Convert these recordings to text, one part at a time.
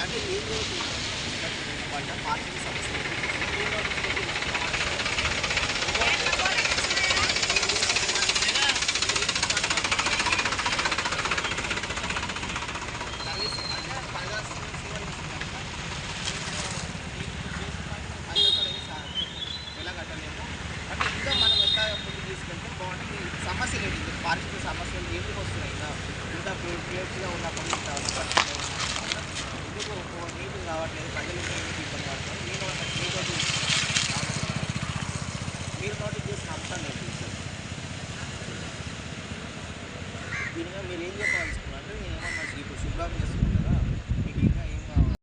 అంటే ఏ రోజు వాళ్ళ పార్టీ సమస్య సమస్యలు ఏంటి పారిశుద్ధ్య సమస్యలు ఎందుకు వస్తున్నాయి ఇంకా ప్లేట్గా ఉన్న ఎందుకు నీళ్ళు కావట్లేదు ప్రజలు ఎందుకు ఇబ్బంది పడుతున్నారు మీరు నోటీస్ చేసిన అంశాలు ఏంటి దీనిగా మీరు ఏం చెప్పాలనుకున్నారు అంటే నేను ఏమన్నా ఇప్పుడు శుభ్రం చేస్తున్నాను కదా మీకు ఇంకా ఏం కావాలి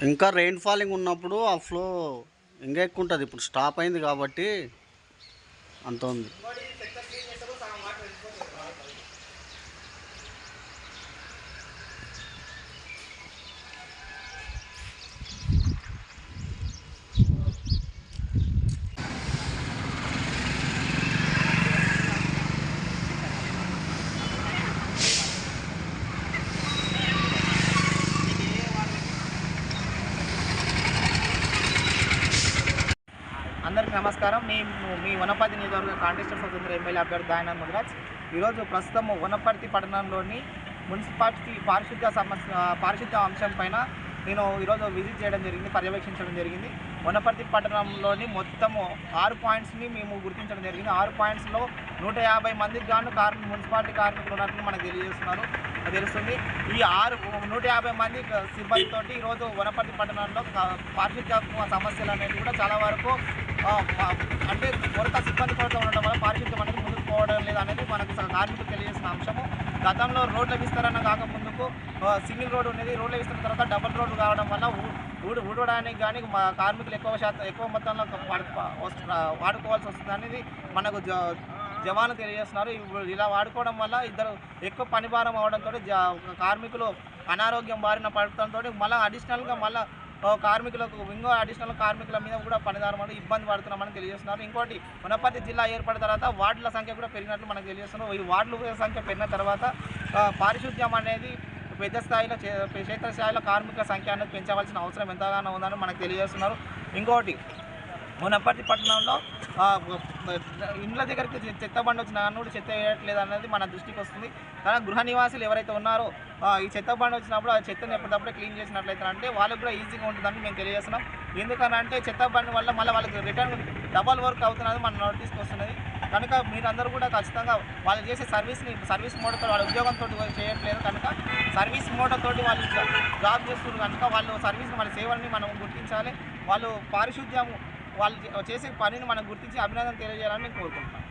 ఇంకా రెయిన్ ఫాలింగ్ ఉన్నప్పుడు ఆ ఫ్లో ఇంకా ఎక్కువ ఉంటుంది. ఇప్పుడు స్టాప్ అయింది కాబట్టి అంత ఉంది. అందరికీ నమస్కారం. మీ వనపర్తి నియోజకవర్గ కాంటెస్టర్ స్వతంత్ర ఎమ్మెల్యే అభ్యర్థి దయానంద్ ముదిరాజ్. ఈరోజు ప్రస్తుతం వనపర్తి పట్టణంలోని మున్సిపాలిటీ పారిశుద్ధ్య అంశం పైన నేను ఈరోజు విజిట్ చేయడం జరిగింది, పర్యవేక్షించడం జరిగింది. వనపర్తి పట్టణంలోని మొత్తము 6 పాయింట్స్ని మేము గుర్తించడం జరిగింది. 6 పాయింట్స్లో 150 మందికి గాను మున్సిపాలిటీ కార్మికులు ఉన్నట్లు మనకు తెలుస్తుంది. ఈ 150 మంది సిబ్బందితోటి ఈరోజు వనపర్తి పట్టణంలో పారిశుద్ధ్య సమస్యలు అనేవి కూడా చాలా వరకు అంటే కొరత సిబ్బంది కొరత ఉండడం వల్ల పారిశుద్ధ్యం అనేది ముందుకు పోవడం లేదు అనేది మనకు కార్మికులు తెలియజేసిన అంశము. గతంలో రోడ్ల విస్తరణ కాకముందుకు సింగిల్ రోడ్ ఉండేది. రోడ్ల విస్తరణ తర్వాత డబుల్ రోడ్డు కావడం వల్ల ఊడడానికి కానీ మా కార్మికులు ఎక్కువ మొత్తంలో వాడుకోవాల్సి వస్తుంది అనేది మనకు జవాన్లు తెలియజేస్తున్నారు. ఇలా వాడుకోవడం వల్ల ఇద్దరు ఎక్కువ పనిభారం అవడంతో కార్మికులు అనారోగ్యం బారిన పడటంతో మళ్ళీ అడిషనల్గా కార్మికులకు అడిషనల్ కార్మికుల మీద కూడా పనిదారం ఇబ్బంది పడుతున్నామని తెలియజేస్తున్నారు. ఇంకోటి వనపర్తి జిల్లా ఏర్పడిన తర్వాత వార్డుల సంఖ్య కూడా పెరిగినట్లు మనకు తెలియజేస్తున్నారు. ఈ వార్డుల సంఖ్య పెరిగిన తర్వాత పారిశుద్ధ్యం అనేది పెద్ద స్థాయిలో క్షేత్రస్థాయిలో కార్మికుల సంఖ్య అనేది పెంచవలసిన అవసరం ఎంతగానో ఉందని మనకు తెలియజేస్తున్నారు. ఇంకోటి వనపర్తి పట్టణంలో ఇండ్ల దగ్గరికి చెత్త బండి వచ్చిన కూడా చెత్త వేయట్లేదు అనేది మన దృష్టికి వస్తుంది. కానీ గృహ నివాసులు ఎవరైతే ఉన్నారో ఈ చెత్త బండి వచ్చినప్పుడు ఆ చెత్తని ఎప్పటికప్పుడే క్లీన్ చేసినట్లయితే అంటే వాళ్ళకి కూడా ఈజీగా ఉంటుందని మేము తెలియజేస్తున్నాం. ఎందుకనంటే చెత్త బండి వల్ల మళ్ళీ వాళ్ళకి రిటర్న్ డబల్ వర్క్ అవుతున్నది మన నోటీస్కి వస్తున్నది. కనుక మీరందరూ కూడా ఖచ్చితంగా వాళ్ళు చేసే సర్వీస్ మోడతో వాళ్ళ ఉద్యోగంతో చేయట్లేదు కనుక సర్వీస్ మోడతోటి వాళ్ళు జాబ్ చేస్తున్నారు కనుక వాళ్ళ సేవల్ని మనం గుర్తించాలి. వాళ్ళు పారిశుద్ధ్యం వాళ్ళు చేసే పనిని మనం గుర్తించి అభినందన తెలియజేయాలని నేను కోరుకుంటున్నాను.